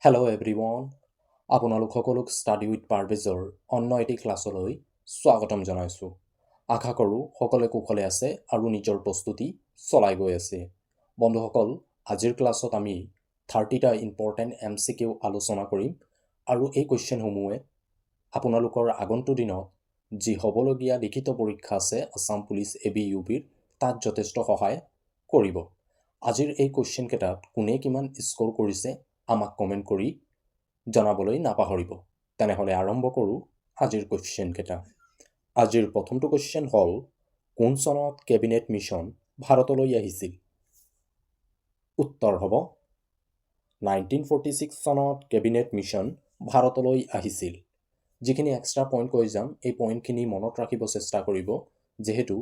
Hello' everyone, আপোনালোক সকলোক study with পাৰভেজৰ অন্য এটি ক্লাছলৈ স্বাগতম জনাইছোঁ। আশা কৰোঁ সকলোৱে কুশলে আছে আৰু নিজৰ প্ৰস্তুতি চলাই গৈ আছে। বন্ধুসকল, আজিৰ ক্লাছত আমি 30টা ইম্পৰ্টেণ্ট MCQ আলোচনা কৰিম আৰু এই কুৱেশ্যনসমূহে আপোনালোকৰ আগন্তুক দিনত যি হ'বলগীয়া লিখিত পৰীক্ষা আছে আছাম পুলিচ ABUPৰ তাত যথেষ্ট সহায় কৰিব। আজিৰ এই কুৱেশ্যনকেইটাত কোনে কিমান স্ক'ৰ কৰিছে আমাক কমেণ্ট কৰি জনাবলৈ নাপাহৰিব। তেনেহ'লে আৰম্ভ কৰোঁ আজিৰ কুৱেশ্যনকেইটা। আজিৰ প্ৰথমটো কুৱেশ্যন হ'ল, কোন চনত কেবিনেট মিছন ভাৰতলৈ আহিছিল? উত্তৰ হ'ব 1946 চনত কেবিনেট মিছন ভাৰতলৈ আহিছিল। যিখিনি এক্সট্ৰা পইণ্ট কৈ যাম, এই পইণ্টখিনি মনত ৰাখিব চেষ্টা কৰিব, যিহেতু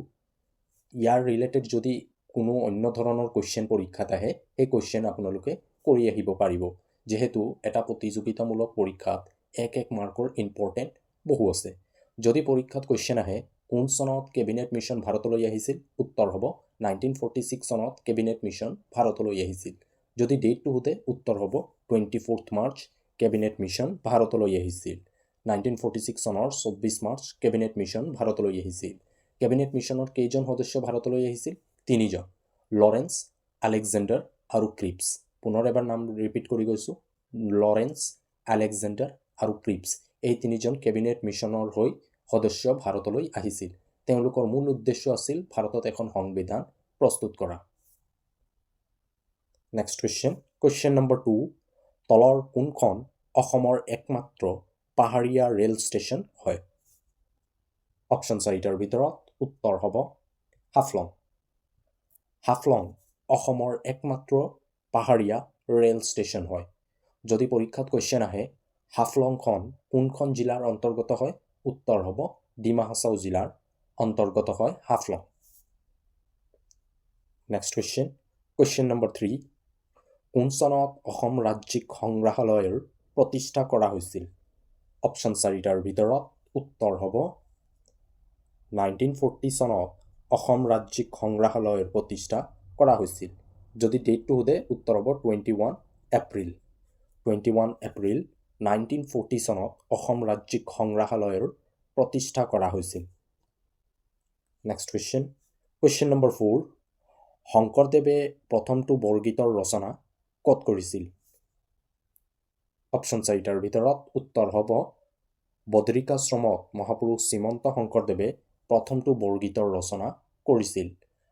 ইয়াৰ ৰিলেটেড যদি কোনো অন্য ধৰণৰ কুৱেশ্যন পৰীক্ষাত আহে, সেই কুৱেশ্যন আপোনালোকে কৰি আহিব পাৰিব, যিহেতু এটা প্ৰতিযোগিতামূলক পৰীক্ষাত এক মাৰ্কৰ ইম্পৰ্টেণ্ট বহু আছে। যদি পৰীক্ষাত কুৱেশ্যন আহে কোন চনত কেবিনেট মিছন ভাৰতলৈ আহিছিল, উত্তৰ হ'ব 1946 চনত কেবিনেট মিছন ভাৰতলৈ আহিছিল। যদি ডেটটো সোধে, উত্তৰ হ'ব 24 মাৰ্চ কেবিনেট মিছন ভাৰতলৈ আহিছিল। 1946 চনৰ 24 মাৰ্চ কেবিনেট মিছন ভাৰতলৈ আহিছিল। কেবিনেট মিছনৰ কেইজন সদস্য ভাৰতলৈ আহিছিল? 3জন, লৰেন্স, আলেকজেণ্ডাৰ আৰু ক্ৰিপছ। পুনৰ এবাৰ নাম ৰিপিট কৰি গৈছোঁ, লৰেন্স, আলেকজেণ্ডাৰ আৰু ক্ৰিপছ। এই 3জন কেবিনেট মিছনৰ হৈ সদস্য ভাৰতলৈ আহিছিল। তেওঁলোকৰ মূল উদ্দেশ্য আছিল ভাৰতত এখন সংবিধান প্ৰস্তুত কৰা। নেক্সট কুৱেশ্যন নম্বৰ 2, তলৰ কোনখন অসমৰ একমাত্ৰ পাহাৰীয়া ৰেল ষ্টেচন হয়? অপশ্যন 4টাৰ ভিতৰত উত্তৰ হ'ব হাফলং। হাফলং অসমৰ একমাত্ৰ পাহাৰীয়া ৰেল ষ্টেচন হয়। যদি পৰীক্ষাত কুৱেশ্যন আহে হাফলংখন কোনখন জিলাৰ অন্তৰ্গত হয়, উত্তৰ হ'ব ডিমা হাছাও জিলাৰ অন্তৰ্গত হয় হাফলং। নেক্সট কুৱেশ্যন নম্বৰ 3, কোন চনত অসম ৰাজ্যিক সংগ্ৰহালয়ৰ প্ৰতিষ্ঠা কৰা হৈছিল? অপশ্যন 4টাৰ ভিতৰত উত্তৰ হ'ব 1940 চনত অসম ৰাজ্যিক সংগ্ৰহালয়ৰ প্ৰতিষ্ঠা কৰা হৈছিল। যদি ডেটটো সোধে, উত্তৰ হ'ব 21 এপ্ৰিল। 21 এপ্ৰিল 1940 চনত অসম ৰাজ্যিক সংগ্ৰহালয়ৰ প্ৰতিষ্ঠা কৰা হৈছিল। নেক্সট কুৱেশ্যন নম্বৰ 4, শংকৰদেৱে প্ৰথমটো বৰগীতৰ ৰচনা ক'ত কৰিছিল? অপশ্যন 4টাৰ ভিতৰত উত্তৰ হ'ব বদ্ৰিকাশ্ৰমত মহাপুৰুষ শ্ৰীমন্ত শংকৰদেৱে প্ৰথমটো বৰগীতৰ ৰচনা কৰিছিল।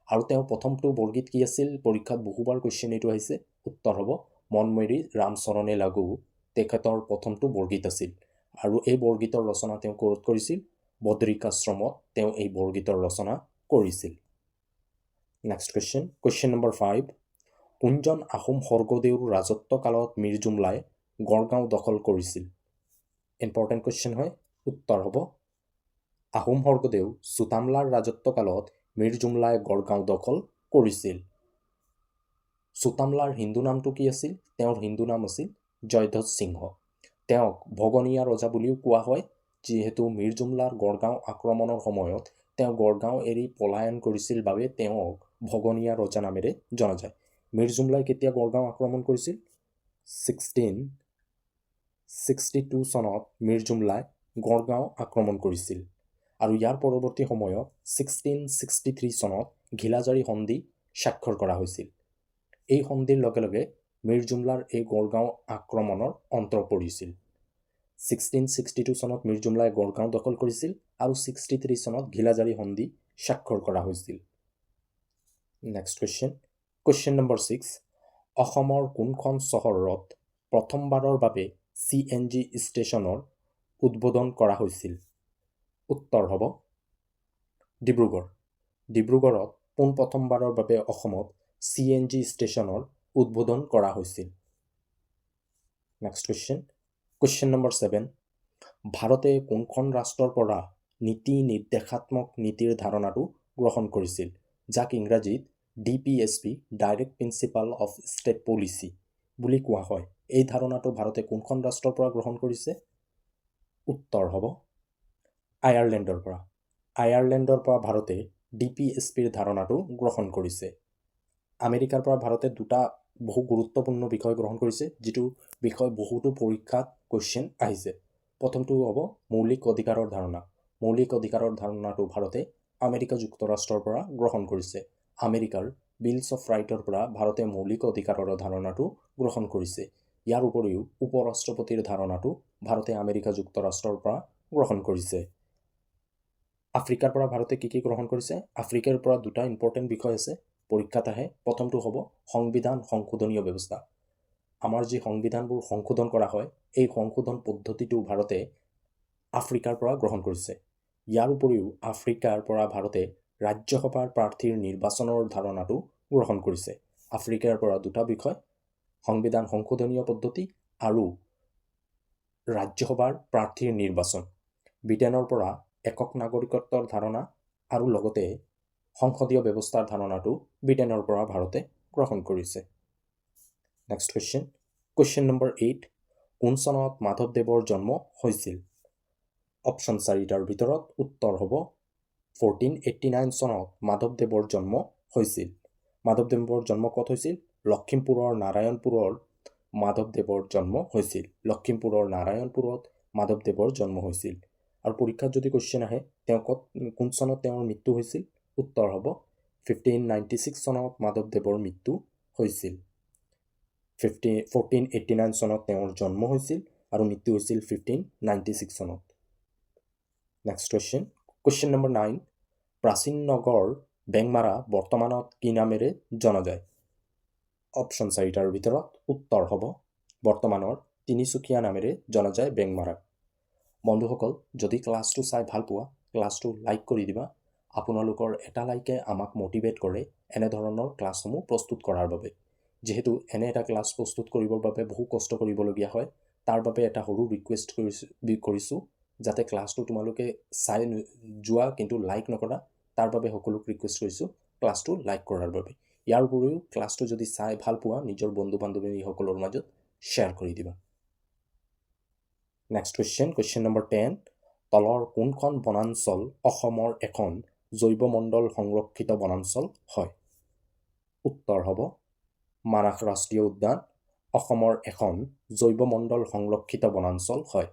আৰু তেওঁ প্ৰথমটো বৰগীত কি আছিল? পৰীক্ষাত বহুবাৰ কুৱেশ্যন এইটো আহিছে, উত্তৰ হ'ব মন মেৰি ৰামচৰণে লাগো, তেখেতৰ প্ৰথমটো বৰগীত আছিল। আৰু এই বৰগীতৰ ৰচনা তেওঁ ক'ত কৰিছিল? বদ্ৰিকাশ্ৰমত তেওঁ এই বৰগীতৰ ৰচনা কৰিছিল। নেক্সট কুৱেশ্যন নম্বৰ 5, কোনজন আহোম স্বৰ্গদেউৰ ৰাজত্ব কালত মীৰ জুমলাই গড়গাঁও দখল কৰিছিল? ইম্পৰ্টেণ্ট কুৱেশ্যন হয়, উত্তৰ হ'ব আহোম স্বৰ্গদেউ চুতামলাৰ ৰাজত্ব কালত মীৰ জুমলাই গড়গাঁও দখল কৰিছিল। চুতামলাৰ হিন্দু নামটো কি আছিল? তেওঁৰ হিন্দু নাম আছিল জয়ধ্বজ সিংহ। তেওঁক ভগনীয়া ৰজা বুলিও কোৱা হয়, যিহেতু মীৰ জুমলাৰ গড়গাঁও আক্ৰমণৰ সময়ত তেওঁ গড়গাঁও এৰি পলায়ন কৰিছিল বাবে তেওঁক ভগনীয়া ৰজা নামেৰে জনা যায়। মীৰ জুমলাই কেতিয়া গড়গাঁও আক্ৰমণ কৰিছিল? 1662 চনত মীৰ জুমলাই গড়গাঁও আক্ৰমণ কৰিছিল। আৰু ইয়াৰ পৰৱৰ্তী সময়ত 1663 চনত ঘিলাজাৰী সন্ধি স্বাক্ষৰ কৰা হৈছিল। এই সন্ধিৰ লগে লগে মীৰ জুমলাৰ এই গড়গাঁও আক্ৰমণৰ অন্ত পৰিছিল। 1662 চনত মীৰ জুমলাই গড়গাঁও দখল কৰিছিল আৰু 63 চনত ঘিলাজাৰী সন্ধি স্বাক্ষৰ কৰা হৈছিল। নেক্সট কুৱেশ্যন নম্বৰ 6, অসমৰ কোনখন চহৰত প্ৰথমবাৰৰ বাবে CNG ষ্টেচনৰ উদ্বোধন কৰা হৈছিল? উত্তৰ হ'ব ডিব্ৰুগড়। ডিব্ৰুগড়ত পোনপ্ৰথমবাৰৰ বাবে অসমত CNG ষ্টেচনৰ উদ্বোধন কৰা হৈছিল। নেক্সট কুৱেশ্যন নম্বৰ 7, ভাৰতে কোনখন ৰাষ্ট্ৰৰ পৰা নীতি নিৰ্দেশাত্মক নীতিৰ ধাৰণাটো গ্ৰহণ কৰিছিল, যাক ইংৰাজীত DPSP direct principal of state policy বুলি কোৱা হয়? এই ধাৰণাটো ভাৰতে কোনখন ৰাষ্ট্ৰৰ পৰা গ্ৰহণ কৰিছে? উত্তৰ হ'ব আয়াৰলেণ্ডৰ পৰা। আয়াৰলেণ্ডৰ পৰা ভাৰতে DPSPৰ ধাৰণাটো গ্ৰহণ কৰিছে। আমেৰিকাৰ পৰা ভাৰতে দুটা বহু গুৰুত্বপূৰ্ণ বিষয় গ্ৰহণ কৰিছে, যিটো বিষয় বহুতো পৰীক্ষাত কুৱেশ্যন আহিছে। প্ৰথমটো হ'ব মৌলিক অধিকাৰৰ ধাৰণা। মৌলিক অধিকাৰৰ ধাৰণাটো ভাৰতে আমেৰিকা যুক্তৰাষ্ট্ৰৰ পৰা গ্ৰহণ কৰিছে। আমেৰিকাৰ বিলছ অফ ৰাইটৰ পৰা ভাৰতে মৌলিক অধিকাৰৰ ধাৰণাটো গ্ৰহণ কৰিছে। ইয়াৰ উপৰিও উপ-ৰাষ্ট্ৰপতিৰ ধাৰণাটো ভাৰতে আমেৰিকা যুক্তৰাষ্ট্ৰৰ পৰা গ্ৰহণ কৰিছে। আফ্ৰিকাৰ পৰা ভাৰতে কি গ্ৰহণ কৰিছে? আফ্ৰিকাৰ পৰা দুটা ইম্পৰ্টেণ্ট বিষয় আছে, পৰীক্ষাত আহে। প্ৰথমটো হ'ব সংবিধান সংশোধনীয় ব্যৱস্থা। আমাৰ যি সংবিধানবোৰ সংশোধন কৰা হয়, এই সংশোধন পদ্ধতিটো ভাৰতে আফ্ৰিকাৰ পৰা গ্ৰহণ কৰিছে। ইয়াৰ উপৰিও আফ্ৰিকাৰ পৰা ভাৰতে ৰাজ্যসভাৰ প্ৰাৰ্থীৰ নিৰ্বাচনৰ ধাৰণাটো গ্ৰহণ কৰিছে। আফ্ৰিকাৰ পৰা দুটা বিষয়, সংবিধান সংশোধনীয় পদ্ধতি আৰু ৰাজ্যসভাৰ প্ৰাৰ্থীৰ নিৰ্বাচন। ব্ৰিটেইনৰ পৰা একক নাগৰিকত্বৰ ধাৰণা আৰু লগতে সংসদীয় ব্যৱস্থাৰ ধাৰণাটো ব্ৰিটেইনৰ পৰা ভাৰতে গ্ৰহণ কৰিছে। Next question. কুৱেশ্যন নম্বৰ 8, কোন চনত মাধৱদেৱৰ জন্ম হৈছিল? অপশ্যন 4টাৰ ভিতৰত উত্তৰ হ'ব 1489 চনত মাধৱদেৱৰ জন্ম হৈছিল। মাধৱদেৱৰ জন্ম ক'ত হৈছিল? লখিমপুৰৰ নাৰায়ণপুৰৰ মাধৱদেৱৰ জন্ম হৈছিল। লখিমপুৰৰ নাৰায়ণপুৰত মাধৱদেৱৰ জন্ম হৈছিল। আৰু পৰীক্ষাত যদি কুৱেশ্যন আহে তেওঁ কোন চনত তেওঁৰ মৃত্যু হৈছিল? উত্তৰ হ'ব 1596 চনত মাধৱদেৱৰ মৃত্যু হৈছিল। 1489 চনত তেওঁৰ জন্ম হৈছিল আৰু মৃত্যু হৈছিল 1596 চনত। Next question. কুৱেশ্যন নম্বৰ 9, প্ৰাচীন নগৰ বেংমাৰা বৰ্তমানত কি নামেৰে জনা যায়? অপশ্যন 4টাৰ ভিতৰত উত্তৰ হ'ব বৰ্তমানৰ তিনিচুকীয়া নামেৰে জনা যায় বেংমাৰাক। বন্ধুসকল, যদি ক্লাছটো চাই ভাল পোৱা, ক্লাছটো লাইক কৰি দিবা। আপোনালোকৰ এটা লাইকে আমাক মটিভেট কৰে এনেধৰণৰ ক্লাছসমূহ প্ৰস্তুত কৰাৰ বাবে। যিহেতু এনে এটা ক্লাছ প্ৰস্তুত কৰিবৰ বাবে বহু কষ্ট কৰিবলগীয়া হয়, তাৰ বাবে এটা সৰু ৰিকুৱেষ্ট কৰিছোঁ যাতে ক্লাছটো তোমালোকে চাই যোৱা কিন্তু লাইক নকৰা, তাৰ বাবে সকলোক ৰিকুৱেষ্ট কৰিছোঁ ক্লাছটো লাইক কৰাৰ বাবে। ইয়াৰ উপৰিও ক্লাছটো যদি চাই ভাল পোৱা নিজৰ বন্ধু বান্ধৱীসকলৰ মাজত শ্বেয়াৰ কৰি দিবা। Next question. কুৱেশ্যন নম্বৰ 10, তলৰ কোনখন বনাঞ্চল অসমৰ এখন জৈৱমণ্ডল সংৰক্ষিত বনাঞ্চল হয়? উত্তৰ হ'ব মানাহ ৰাষ্ট্ৰীয় উদ্যান অসমৰ এখন জৈৱমণ্ডল সংৰক্ষিত বনাঞ্চল হয়।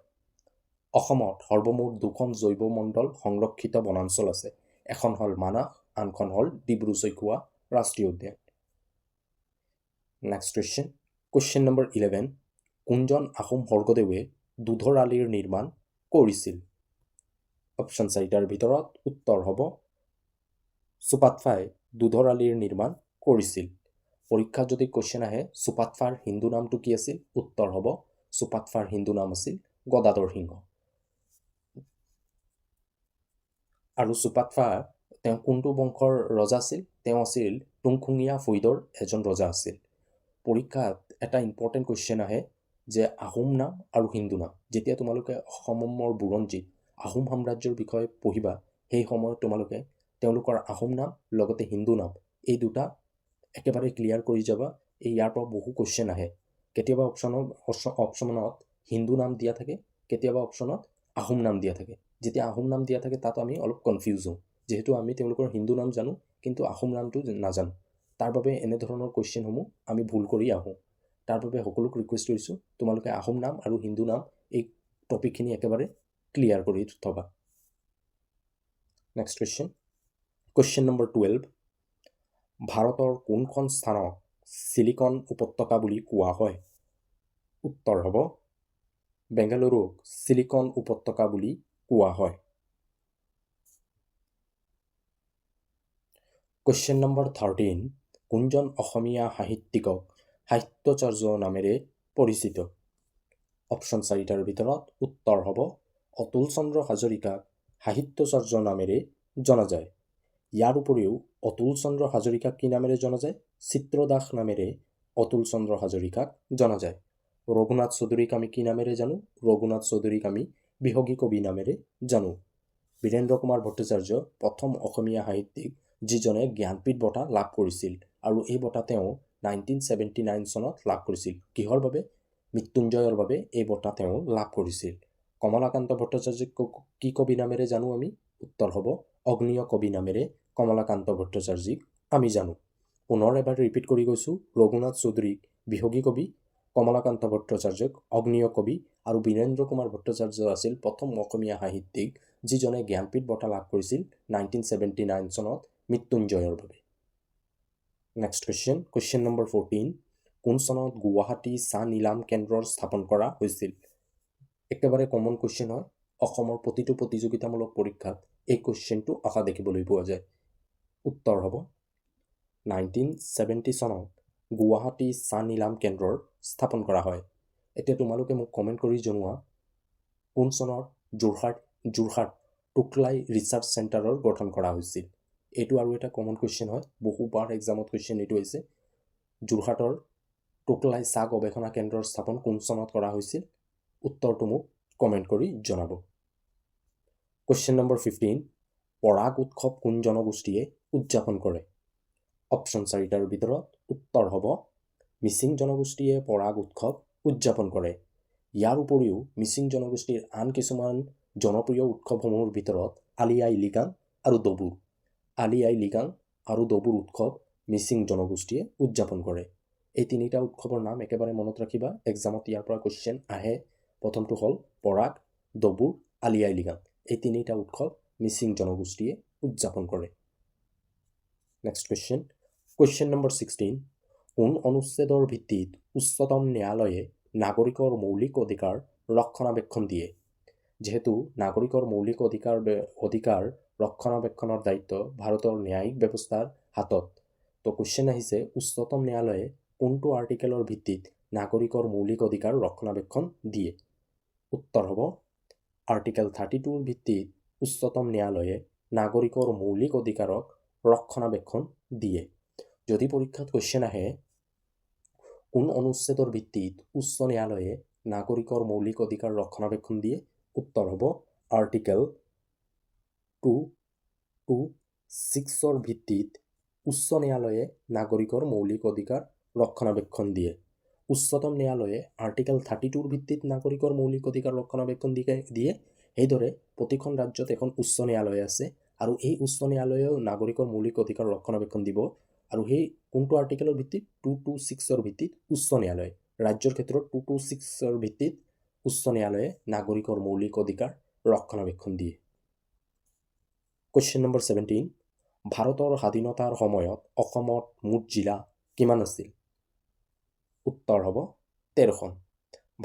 অসমত সৰ্বমুঠ 2খন জৈৱমণ্ডল সংৰক্ষিত বনাঞ্চল আছে। এখন হ'ল মানাহ, আনখন হ'ল ডিব্ৰু-চৈখোৱা ৰাষ্ট্ৰীয় উদ্যান। Next question. কুৱেশ্যন নম্বৰ 11, কোনজন আহোম স্বৰ্গদেৱে দুধৰ আলিৰ নিৰ্মাণ কৰিছিল? অপশ্যন 4টাৰ ভিতৰত উত্তৰ হ'ব চুপাতফাই দুধৰ আলিৰ নিৰ্মাণ কৰিছিল। পৰীক্ষাত যদি কুৱেশ্যন আহে চুপাতফাৰ হিন্দু নামটো কি আছিল? উত্তৰ হ'ব চুপাতফাৰ হিন্দু নাম আছিল গদাধৰ সিংহ। আৰু চুপাতফা তেওঁ কোনটো বংশৰ ৰজা আছিল? তেওঁ আছিল টুংখুঙীয়া ফৈদৰ এজন ৰজা আছিল। পৰীক্ষাত এটা ইম্পৰ্টেণ্ট কুৱেশ্যন আহে যে আহোম নাম আৰু হিন্দু নাম। যেতিয়া তোমালোকে অসমৰ বুৰঞ্জীত আহোম সাম্ৰাজ্যৰ বিষয়ে পঢ়িবা, সেই সময়ত তোমালোকে তেওঁলোকৰ আহোম নাম লগতে হিন্দু নাম এই দুটা একেবাৰে ক্লিয়াৰ কৰি যাবা। ইয়াৰ পৰা বহু কুৱেশ্যন আহে। কেতিয়াবা অপশ্যনত হিন্দু নাম দিয়া থাকে, কেতিয়াবা অপশ্যনত আহোম নাম দিয়া থাকে। যেতিয়া আহোম নাম দিয়া থাকে তাত আমি অলপ কনফিউজ হওঁ, যিহেতু আমি তেওঁলোকৰ হিন্দু নাম জানো কিন্তু আহোম নামটো নাজানো। তাৰ বাবে এনেধৰণৰ কুৱেশ্যনসমূহ আমি ভুল কৰি আহোঁ। তাৰ বাবে সকলোক ৰিকুৱেষ্ট কৰিছোঁ তোমালোকে আহোম নাম আৰু হিন্দু নাম এই টপিকখিনি একেবাৰে ক্লিয়াৰ কৰি থবা। Next question. কুৱেশ্যন নম্বৰ 12, ভাৰতৰ কোনখন স্থানক চিলিকন উপত্যকা বুলি কোৱা হয়? উত্তৰ হ'ব বেংগালুৰুক চিলিকন উপত্যকা বুলি কোৱা হয়। কুৱেশ্যন নম্বৰ 13, কোনজন অসমীয়া সাহিত্যিকক সাহিত্যাচাৰ্য নামেৰে পৰিচিত? অপশ্যন 4টাৰ ভিতৰত উত্তৰ হ'ব অতুল চন্দ্ৰ হাজৰিকাক সাহিত্যাচাৰ্য নামেৰে জনা যায়। ইয়াৰ উপৰিও অতুল চন্দ্ৰ হাজৰিকাক কি নামেৰে জনা যায়? চিত্ৰদাস নামেৰে অতুল চন্দ্ৰ হাজৰিকাক জনা যায়। ৰঘুনাথ চৌধুৰীক আমি কি নামেৰে জানো? ৰঘুনাথ চৌধুৰীক আমি বিহগী কবি নামেৰে জানো। বীৰেন্দ্ৰ কুমাৰ ভট্টাচাৰ্য প্ৰথম অসমীয়া সাহিত্যিক যিজনে জ্ঞানপীঠ বঁটা লাভ কৰিছিল আৰু এই বঁটা তেওঁ 1979 চনত লাভ কৰিছিল। কিহৰ বাবে? মৃত্যুঞ্জয়ৰ বাবে এই বঁটা তেওঁ লাভ কৰিছিল। কমলাকান্ত ভট্টাচাৰ্যক কি কবি নামেৰে জানো আমি? উত্তৰ হ'ব অগ্নীয় কবি নামেৰে কমলাকান্ত ভট্টাচাৰ্যক আমি জানো। পুনৰ এবাৰ ৰিপিট কৰি গৈছোঁ, ৰঘুনাথ চৌধুৰীক বিহগী কবি কমলাকান্ত ভট্টাচাৰ্যক অগ্নীয় কবি আৰু বীৰেন্দ্ৰ কুমাৰ ভট্টাচাৰ্য আছিল প্ৰথম অসমীয়া সাহিত্যিক যিজনে জ্ঞানপীঠ বঁটা লাভ কৰিছিল 1979 চনত মৃত্যুঞ্জয়ৰ বাবে। নেক্সট কুৱেশ্যন নম্বৰ 14, কোন চনত গুৱাহাটী চাহ নিলাম কেন্দ্ৰৰ স্থাপন কৰা হৈছিল? একেবাৰে কমন কুৱেশ্যন হয়, অসমৰ প্ৰতিটো প্ৰতিযোগিতামূলক পৰীক্ষাত এই কুৱেশ্যনটো অহা দেখিবলৈ পোৱা যায়। উত্তৰ হ'ব 1970 চনত গুৱাহাটী চাহ নিলাম কেন্দ্ৰৰ স্থাপন কৰা হয়। এতিয়া তোমালোকে মোক কমেণ্ট কৰি জনোৱা কোন চনত যোৰহাট টোকলাই ৰিচাৰ্চ চেণ্টাৰৰ গঠন কৰা হৈছিল। এইটো আৰু এটা কমন কুৱেশ্যন হয়, বহুবাৰ এক্সামত কুৱেশ্যন এইটো হৈছে। যোৰহাটৰ টোকলাই চাহ গৱেষণা কেন্দ্ৰৰ স্থাপন কোন চনত কৰা হৈছিল? উত্তৰটো মোক কমেণ্ট কৰি জনাব। কুৱেশ্যন নম্বৰ 15, পৰাগ উৎসৱ কোন জনগোষ্ঠীয়ে উদযাপন কৰে? অপশ্যন 4টাৰ ভিতৰত উত্তৰ হ'ব মিচিং জনগোষ্ঠীয়ে পৰাগ উৎসৱ উদযাপন কৰে। ইয়াৰ উপৰিও মিচিং জনগোষ্ঠীৰ আন কিছুমান জনপ্ৰিয় উৎসৱসমূহৰ ভিতৰত আলি আই লৃগাং আৰু দবুৰ। আলি আই লৃগাং আৰু দবুৰ উৎসৱ মিচিং জনগোষ্ঠীয়ে উদযাপন কৰে। এই তিনিটা উৎসৱৰ নাম একেবাৰে মনত ৰাখিবা, এক্সামত ইয়াৰ পৰা কুৱেশ্যন আহে। প্ৰথমটো হ'ল পৰাগ, দবুৰ, আলি আই লৃগাং। এই তিনিটা উৎসৱ মিচিং জনগোষ্ঠীয়ে উদযাপন কৰে। নেক্সট কুৱেশ্যন নম্বৰ 16, কোন অনুচ্ছেদৰ ভিত্তিত উচ্চতম ন্যায়ালয়ে নাগৰিকৰ মৌলিক অধিকাৰ ৰক্ষণাবেক্ষণ দিয়ে? যিহেতু নাগৰিকৰ মৌলিক অধিকাৰ ৰক্ষণাবেক্ষণৰ দায়িত্ব ভাৰতৰ ন্যায়িক ব্যৱস্থাৰ হাতত, তো কুৱেশ্যন আহিছে উচ্চতম ন্যায়ালয়ে কোনটো আৰ্টিকেলৰ ভিত্তিত নাগৰিকৰ মৌলিক অধিকাৰ ৰক্ষণাবেক্ষণ দিয়ে? উত্তৰ হ'ব আৰ্টিকেল 32ৰ ভিত্তিত উচ্চতম ন্যায়ালয়ে নাগৰিকৰ মৌলিক অধিকাৰক ৰক্ষণাবেক্ষণ দিয়ে। যদি পৰীক্ষাত কুৱেশ্যন আহে কোন অনুচ্ছেদৰ ভিত্তিত উচ্চ ন্যায়ালয়ে নাগৰিকৰ মৌলিক অধিকাৰ ৰক্ষণাবেক্ষণ দিয়ে? উত্তৰ হ'ব আৰ্টিকেল 226ৰ ভিত্তিত উচ্চ ন্যায়ালয়ে নাগৰিকৰ মৌলিক অধিকাৰ ৰক্ষণাবেক্ষণ দিয়ে। উচ্চতম ন্যায়ালয়ে আৰ্টিকেল 32ৰ ভিত্তিত নাগৰিকৰ মৌলিক অধিকাৰ ৰক্ষণাবেক্ষণ দিয়ে। সেইদৰে প্ৰতিখন ৰাজ্যত এখন উচ্চ ন্যায়ালয় আছে আৰু এই উচ্চ ন্যায়ালয়েও নাগৰিকৰ মৌলিক অধিকাৰ ৰক্ষণাবেক্ষণ দিব। আৰু সেই কোনটো আৰ্টিকেলৰ ভিত্তিত? 226ৰ ভিত্তিত উচ্চ ন্যায়ালয়। ৰাজ্যৰ ক্ষেত্ৰত 226ৰ ভিত্তিত উচ্চ ন্যায়ালয়ে নাগৰিকৰ মৌলিক অধিকাৰ ৰক্ষণাবেক্ষণ দিয়ে। কুৱেশ্যন নম্বৰ 17, ভাৰতৰ স্বাধীনতাৰ সময়ত অসমত মুঠ জিলা কিমান আছিল? উত্তৰ হ'ব 13খন।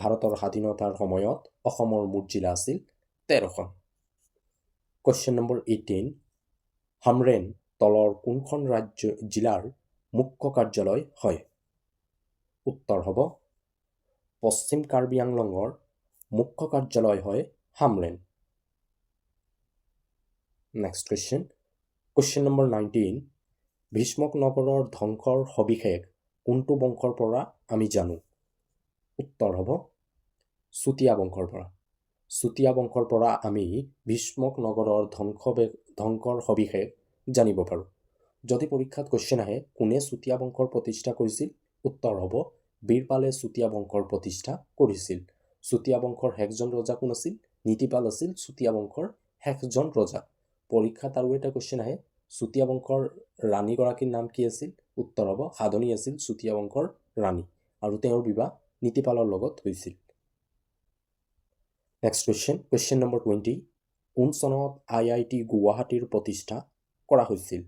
ভাৰতৰ স্বাধীনতাৰ সময়ত অসমৰ মুঠ জিলা আছিল 13খন। কুৱেশ্যন নম্বৰ 18, হামৰেন তলৰ কোনখন জিলাৰ মুখ্য কাৰ্যালয় হয়? উত্তৰ হ'ব পশ্চিম কাৰ্বি আংলঙৰ মুখ্য কাৰ্যালয় হয় Hamren. Next question number 19, Bhishmak নগৰৰ ধ্বংসৰ সবিশেষ কোনটো বংশৰ পৰা আমি জানো? উত্তৰ হ'ব চুতীয়া বংশৰ পৰা। চুতীয়া বংশৰ পৰা আমি ভীষ্মক নগৰৰ ধ্বংসৰ সবিশেষ জানিব পাৰোঁ। যদি পৰীক্ষাত কুৱেশ্যন আহে কোনে চুতীয়া বংশৰ প্ৰতিষ্ঠা কৰিছিল? উত্তৰ হ'ব বীৰপালে চুতীয়া বংশৰ প্ৰতিষ্ঠা কৰিছিল। চুতীয়া বংশৰ শেষজন ৰজা কোন আছিল? নীতিপাল আছিল চুতীয়া বংশৰ শেষজন ৰজা। পৰীক্ষাত আৰু এটা কুৱেশ্যন আহে চুতীয়া বংশৰ ৰাণীগৰাকীৰ নাম কি আছিল? উত্তৰ হ'ব সাধনী আছিল চুতীয়া বংশৰ ৰাণী আৰু তেওঁৰ বিবাহ নীতিপালৰ লগত হৈছিল। নেক্সট কুৱেশ্যন নম্বৰ 20, কোন চনত IIT গুৱাহাটীৰ প্ৰতিষ্ঠা কৰা হৈছিল?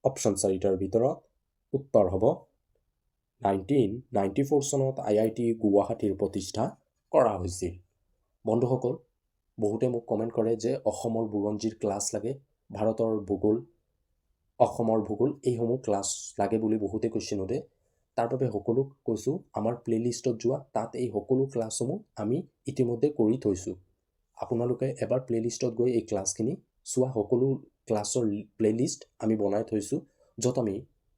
অপশ্যন 4টাৰ ভিতৰত উত্তৰ হ'ব 1994 চনত IIT গুৱাহাটীৰ প্ৰতিষ্ঠা কৰা হৈছিল। বন্ধুসকল, বহুতে মোক কমেণ্ট কৰে যে অসমৰ বুৰঞ্জীৰ ক্লাছ লাগে, ভাৰতৰ ভূগোল, অসমৰ ভূগোল এইসমূহ ক্লাছ লাগে বুলি বহুতে কুৱেশ্যন সোধে। তাৰ বাবে সকলো কৈছোঁ আমাৰ প্লে'লিষ্টত যোৱা, তাত এই সকলো ক্লাছসমূহ আমি ইতিমধ্যে কৰি থৈছোঁ। আপোনালোকে এবাৰ প্লে'লিষ্টত গৈ এই ক্লাছখিনি চোৱা। সকলো ক্লাছৰ প্লে'লিষ্ট আমি বনাই থৈছোঁ, য'ত আমি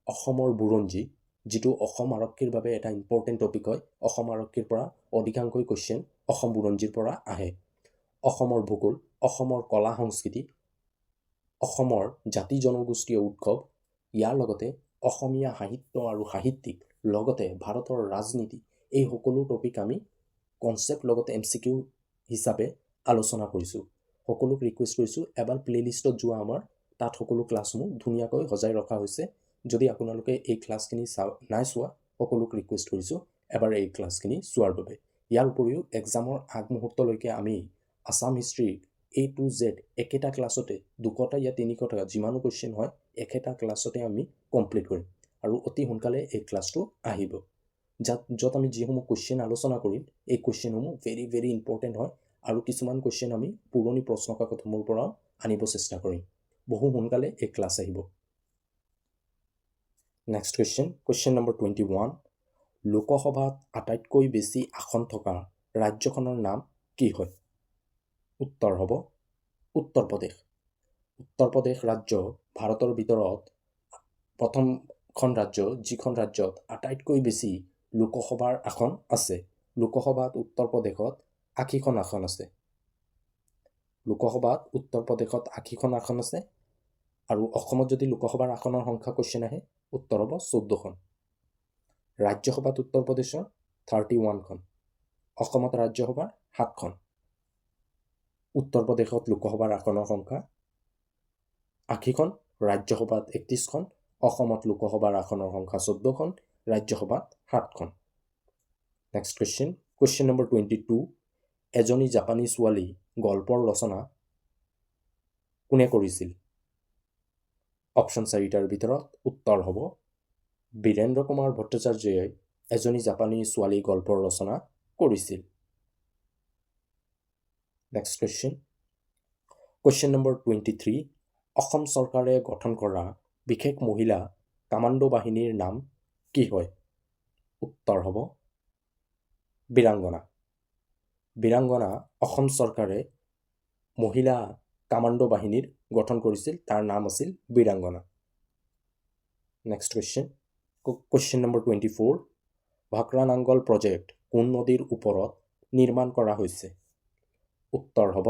অসমৰ বুৰঞ্জী, যিটো অসম আৰক্ষীৰ বাবে এটা ইম্পৰ্টেণ্ট টপিক হয়, অসম আৰক্ষীৰ পৰা অধিকাংশই কুৱেশ্যন অসম বুৰঞ্জীৰ পৰা আহে। অসমৰ ভূগোল, অসমৰ কলা সংস্কৃতি, অসমৰ জাতি জনগোষ্ঠীয় উৎসৱ, ইয়াৰ লগতে অসমীয়া সাহিত্য আৰু সাহিত্যিক, লগতে ভাৰতৰ ৰাজনীতি, এই সকলো টপিক আমি কনচেপ্ট লগতে MCQ হিচাপে আলোচনা কৰিছোঁ। সকলোক ৰিকুৱেষ্ট কৰিছোঁ এবাৰ প্লে'লিষ্টত যোৱা আমাৰ, তাত সকলো ক্লাছসমূহ ধুনীয়াকৈ সজাই ৰখা হৈছে। যদি আপোনালোকে এই ক্লাছখিনি নাই চোৱা সকলোক ৰিকুৱেষ্ট কৰিছোঁ এবাৰ এই ক্লাছখিনি চোৱাৰ বাবে। ইয়াৰ উপৰিও এক্সামৰ আগমুহূৰ্তলৈকে আমি আছাম হিষ্ট্ৰীৰ A to Z একেটা ক্লাছতে 200টা या 300টা যিমানো কুৱেশ্যন হয় একেটা ক্লাছতে আমি কমপ্লিট কৰিম আৰু অতি সোনকালে এই ক্লাছটো আহিব, য'ত আমি যিসমূহ কুৱেশ্যন আলোচনা কৰিম এই কুৱেশ্যনসমূহ ভেৰি ভেৰি ইম্পৰ্টেণ্ট হয় আৰু কিছুমান কুৱেশ্যন আমি পুৰণি প্ৰশ্নকাকতসমূহৰ পৰাও আনিব চেষ্টা কৰিম। বহু সোনকালে এই ক্লাছ আহিব। নেক্সট কুৱেশ্যন নম্বৰ 21, লোকসভাত আটাইতকৈ বেছি আসন থকা ৰাজ্যখনৰ নাম কি হয়? উত্তৰ হ'ব উত্তৰ প্ৰদেশ। উত্তৰ প্ৰদেশ ৰাজ্য ভাৰতৰ ভিতৰত প্ৰথমখন ৰাজ্য যিখন ৰাজ্যত আটাইতকৈ বেছি লোকসভাৰ আসন আছে। লোকসভাত উত্তৰ প্ৰদেশত 80খন আসন আছে। লোকসভাত উত্তৰ প্ৰদেশত 80খন আসন আছে আৰু অসমত যদি লোকসভাৰ আসনৰ সংখ্যা কুৱেশ্যন আহে উত্তৰ হ'ব 14খন। ৰাজ্যসভাত উত্তৰ প্ৰদেশৰ 31খন, অসমত ৰাজ্যসভাৰ 7খন। উত্তৰ প্ৰদেশত লোকসভাৰ আসনৰ সংখ্যা 80খন, ৰাজ্যসভাত 31খন, অসমত লোকসভাৰ আসনৰ সংখ্যা 14খন, ৰাজ্যসভাত 7খন। নেক্সট কুৱেশ্যন নম্বৰ 22, এজনী জাপানী ছোৱালী গল্পৰ ৰচনা কোনে কৰিছিল? অপশ্যন 4টাৰ ভিতৰত উত্তৰ হ'ব বীৰেন্দ্ৰ কুমাৰ ভট্টাচাৰ্যই এজনী জাপানী ছোৱালী গল্পৰ ৰচনা কৰিছিল। নেক্সট কুৱেশ্যন নম্বৰ 23, অসম চৰকাৰে গঠন কৰা বিশেষ মহিলা কামাণ্ডো বাহিনীৰ নাম কি হয়? উত্তৰ হ'ব বীৰাংগনা। বীৰাংগনা অসম চৰকাৰে মহিলা কামাণ্ডো বাহিনীৰ গঠন কৰিছিল, তাৰ নাম আছিল Birangana. Next question number 24, Bhakra Nangal project কোন নদীৰ ওপৰত নিৰ্মাণ কৰা হৈছে? উত্তৰ হ'ব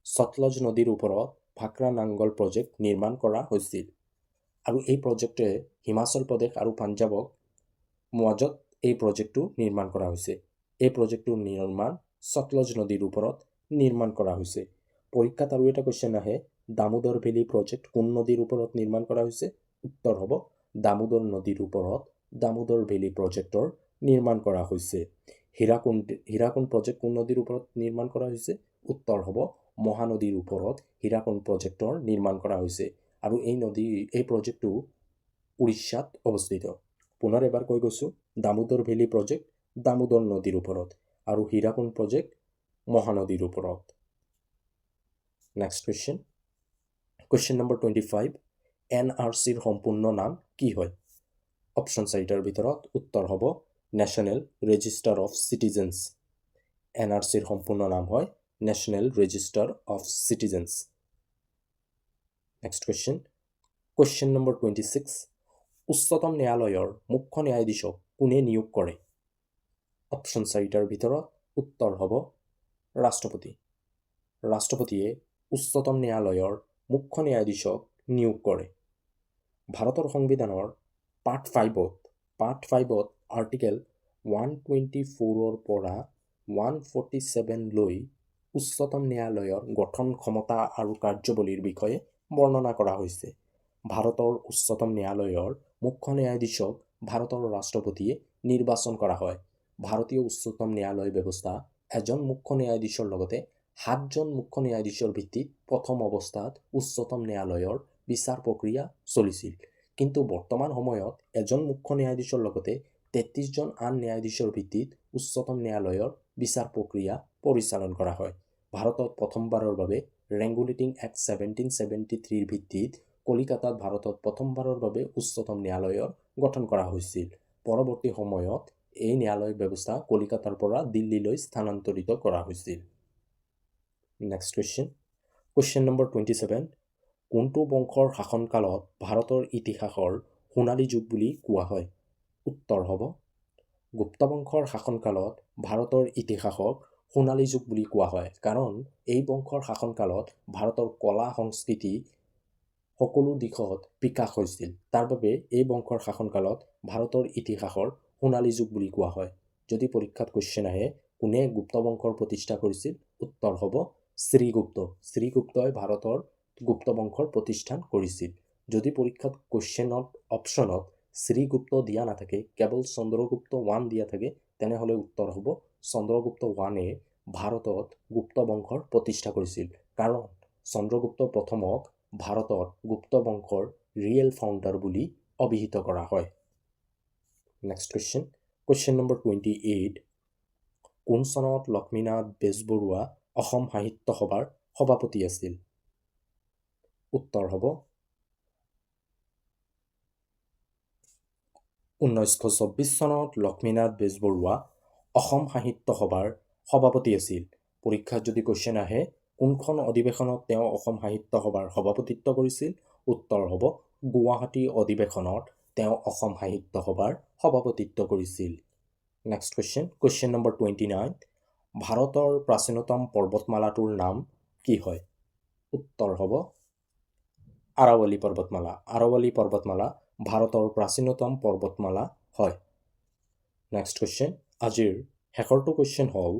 সতলজ নদীৰ ওপৰত ভাকৰা নাংগল প্ৰজেক্ট নিৰ্মাণ কৰা হৈছিল আৰু এই প্ৰজেক্টে হিমাচল প্ৰদেশ আৰু পাঞ্জাৱক মাজত এই প্ৰজেক্টটো নিৰ্মাণ কৰা হৈছে। এই প্ৰজেক্টটোৰ নিৰ্মাণ সতলজ নদীৰ ওপৰত নিৰ্মাণ কৰা হৈছে। পৰীক্ষাত আৰু এটা কুৱেশ্যন আহে, দামোদৰ ভেলী প্ৰজেক্ট কোন নদীৰ ওপৰত নিৰ্মাণ কৰা হৈছে? উত্তৰ হ'ব দামোদৰ নদীৰ ওপৰত দামোদৰ ভেলী প্ৰজেক্টৰ নিৰ্মাণ কৰা হৈছে। হীৰাকুণ্ড প্ৰজেক্ট কোন নদীৰ ওপৰত নিৰ্মাণ কৰা হৈছে? উত্তৰ হ'ব মহানদীৰ ওপৰত হীৰাকুণ্ড প্ৰজেক্টৰ নিৰ্মাণ কৰা হৈছে আৰু এই প্ৰজেক্টটো উৰিষ্যাত অৱস্থিত। পুনৰ এবাৰ কৈ গৈছোঁ, দামোদৰ ভেলী প্ৰজেক্ট দামোদৰ নদীৰ ওপৰত আৰু হীৰাকুণ্ড প্ৰজেক্ট মহানদীৰ ওপৰত। নেক্সট কুৱেশ্যন নম্বৰ 25, NRCৰ সম্পূৰ্ণ নাম কি হয়? অপশ্যন 4টাৰ ভিতৰত উত্তৰ হ'ব নেশ্যনেল ৰেজিষ্টাৰ অফ চিটিজেন্স। NRCৰ সম্পূৰ্ণ নাম হয় national register of citizens. Next question number 26, উচ্চতম ন্যায়ালয়ৰ মুখ্য ন্যায়াধীশক কোনে নিয়োগ কৰে? অপশ্যন 4টাৰ ভিতৰত উত্তৰ হ'ব ৰাষ্ট্ৰপতি। ৰাষ্ট্ৰপতিয়ে উচ্চতম ন্যায়ালয়ৰ মুখ্য ন্যায়াধীশক নিয়োগ কৰে। ভাৰতৰ সংবিধানৰ পাৰ্ট 5ত আৰ্টিকেল 124ৰ পৰা 147 লৈ উচ্চতম ন্যায়ালয়ৰ গঠন ক্ষমতা আৰু কাৰ্যৱলীৰ বিষয়ে বৰ্ণনা কৰা হৈছে। ভাৰতৰ উচ্চতম ন্যায়ালয়ৰ মুখ্য ন্যায়াধীশক ভাৰতৰ ৰাষ্ট্ৰপতিয়ে নিৰ্বাচন কৰা হয়। ভাৰতীয় উচ্চতম ন্যায়ালয় ব্যৱস্থা এজন মুখ্য ন্যায়াধীশৰ লগতে 7জন মুখ্য ন্যায়াধীশৰ ভিত্তিত প্ৰথম অৱস্থাত উচ্চতম ন্যায়ালয়ৰ বিচাৰ প্ৰক্ৰিয়া চলিছিল, কিন্তু বৰ্তমান সময়ত এজন মুখ্য ন্যায়াধীশৰ লগতে 33জন আন ন্যায়াধীশৰ ভিত্তিত উচ্চতম ন্যায়ালয়ৰ বিচাৰ প্ৰক্ৰিয়া পৰিচালন কৰা হয়। ভাৰতত প্ৰথমবাৰৰ বাবে ৰেগুলেটিং এক্ট 1773ৰ ভিত্তিত কলিকাতাত ভাৰতত প্ৰথমবাৰৰ বাবে উচ্চতম ন্যায়ালয়ৰ গঠন কৰা হৈছিল। পৰৱৰ্তী সময়ত এই ন্যায়ালয় ব্যৱস্থা কলিকাতাৰ পৰা দিল্লীলৈ স্থানান্তৰিত কৰা হৈছিল। নেক্সট কুৱেশ্যন নম্বৰ 27, কোনটো বংশৰ শাসনকালত ভাৰতৰ ইতিহাসৰ সোণালী যুগ বুলি কোৱা হয়? উত্তৰ হ'ব গুপ্ত বংশৰ শাসনকালত ভাৰতৰ ইতিহাসক সোণালী যুগ বুলি কোৱা হয়, কাৰণ এই বংশৰ শাসনকালত ভাৰতৰ কলা সংস্কৃতি সকলো দিশত বিকাশ হৈছিল। তাৰ বাবে এই বংশৰ শাসনকালত ভাৰতৰ ইতিহাসৰ সোণালী যুগ বুলি কোৱা হয়। যদি পৰীক্ষাত কুৱেশ্যন আহে কোনে গুপ্ত বংশৰ প্ৰতিষ্ঠা কৰিছিল? উত্তৰ হ'ব শ্ৰীগুপ্ত। শ্ৰীগুপ্তই ভাৰতৰ গুপ্ত বংশৰ প্ৰতিষ্ঠান কৰিছিল। যদি পৰীক্ষাত কুৱেশ্যনত অপশ্যনত শ্ৰীগুপ্ত দিয়া নাথাকে, কেৱল চন্দ্ৰগুপ্ত 1 দিয়া থাকে, তেনেহ'লে উত্তৰ হ'ব চন্দ্ৰগুপ্ত 1এ ভাৰতত গুপ্ত বংশৰ প্ৰতিষ্ঠা কৰিছিল। কাৰণ চন্দ্ৰগুপ্ত প্ৰথমক ভাৰতত গুপ্ত বংশৰ ৰিয়েল ফাউণ্ডাৰ বুলি অভিহিত কৰা হয়। Next question number 28। কোন চনত লক্ষ্মীনাথ বেজবৰুৱা অসম সাহিত্য সভাৰ সভাপতি আছিল? উত্তৰ হ'ব 1924 চনত লক্ষ্মীনাথ বেজবৰুৱা অসম সাহিত্য সভাৰ সভাপতি আছিল। পৰীক্ষাত যদি কুৱেশ্যন আহে কোনখন অধিৱেশনত তেওঁ অসম সাহিত্য সভাৰ সভাপতিত্ব কৰিছিল? উত্তৰ হ'ব গুৱাহাটী অধিৱেশনত তেওঁ অসম সাহিত্য সভাৰ সভাপতিত্ব কৰিছিল। Next question number 29। ভাৰতৰ প্ৰাচীনতম পৰ্বতমালাটোৰ নাম কি হয়? উত্তৰ হ'ব আৰাৱলী পৰ্বতমালা। আৰাৱলী পৰ্বতমালা ভাৰতৰ প্ৰাচীনতম পৰ্বতমালা হয়। নেক্সট কুৱেশ্যন, আজিৰ শেষৰটো কুৱেশ্যন হ'ল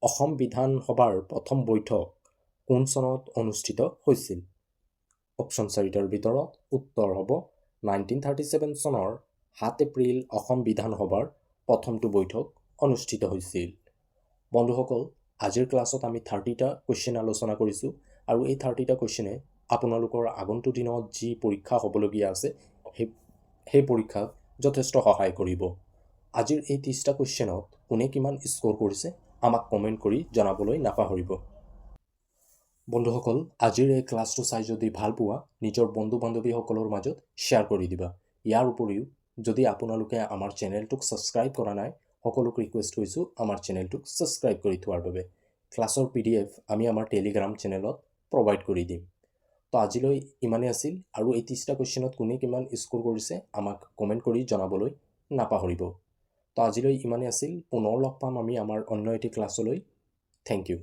অসম বিধানসভাৰ প্ৰথম বৈঠক কোন চনত অনুষ্ঠিত হৈছিল? অপশ্যন 4টাৰ ভিতৰত উত্তৰ হ'ব 1937 চনৰ 7 এপ্ৰিল অসম বিধানসভাৰ প্ৰথমটো বৈঠক অনুষ্ঠিত হৈছিল। বন্ধুসকল, আজিৰ ক্লাছত আমি 30টা কুৱেশ্যন আলোচনা কৰিছোঁ আৰু এই 30টা কুৱেশ্যনে আপোনালোকৰ আগন্তুক দিনত যি পৰীক্ষা হ'বলগীয়া আছে সেই পৰীক্ষাত যথেষ্ট সহায় কৰিব। আজিৰ এই 30টা কুৱেশ্যনত কোনে কিমান স্ক'ৰ কৰিছে আমাক কমেণ্ট কৰি জনাবলৈ নাপাহৰিব। বন্ধুসকল, আজিৰ এই ক্লাছটো চাই যদি ভাল পোৱা নিজৰ বন্ধু বান্ধৱীসকলৰ মাজত শ্বেয়াৰ কৰি দিবা। ইয়াৰ উপৰিও যদি আপোনালোকে আমাৰ চেনেলটোক ছাবস্ক্ৰাইব কৰা নাই, সকলোক ৰিকুৱেষ্ট কৰিছোঁ আমাৰ চেনেলটোক ছাবস্ক্ৰাইব কৰি থোৱাৰ বাবে। ক্লাছৰ PDF আমি আমাৰ টেলিগ্ৰাম চেনেলত প্ৰভাইড কৰি দিম। তো আজিলৈ ইমানেই আছিল আৰু এই 30টা কুৱেশ্যনত কোনে কিমান স্ক'ৰ কৰিছে আমাক কমেণ্ট কৰি জনাবলৈ নাপাহৰিব। তো আজিলৈ ইমানেই আছিল। পুনৰ লগ পাম আমি আমাৰ অন্য এটি ক্লাছলৈ। Thank U.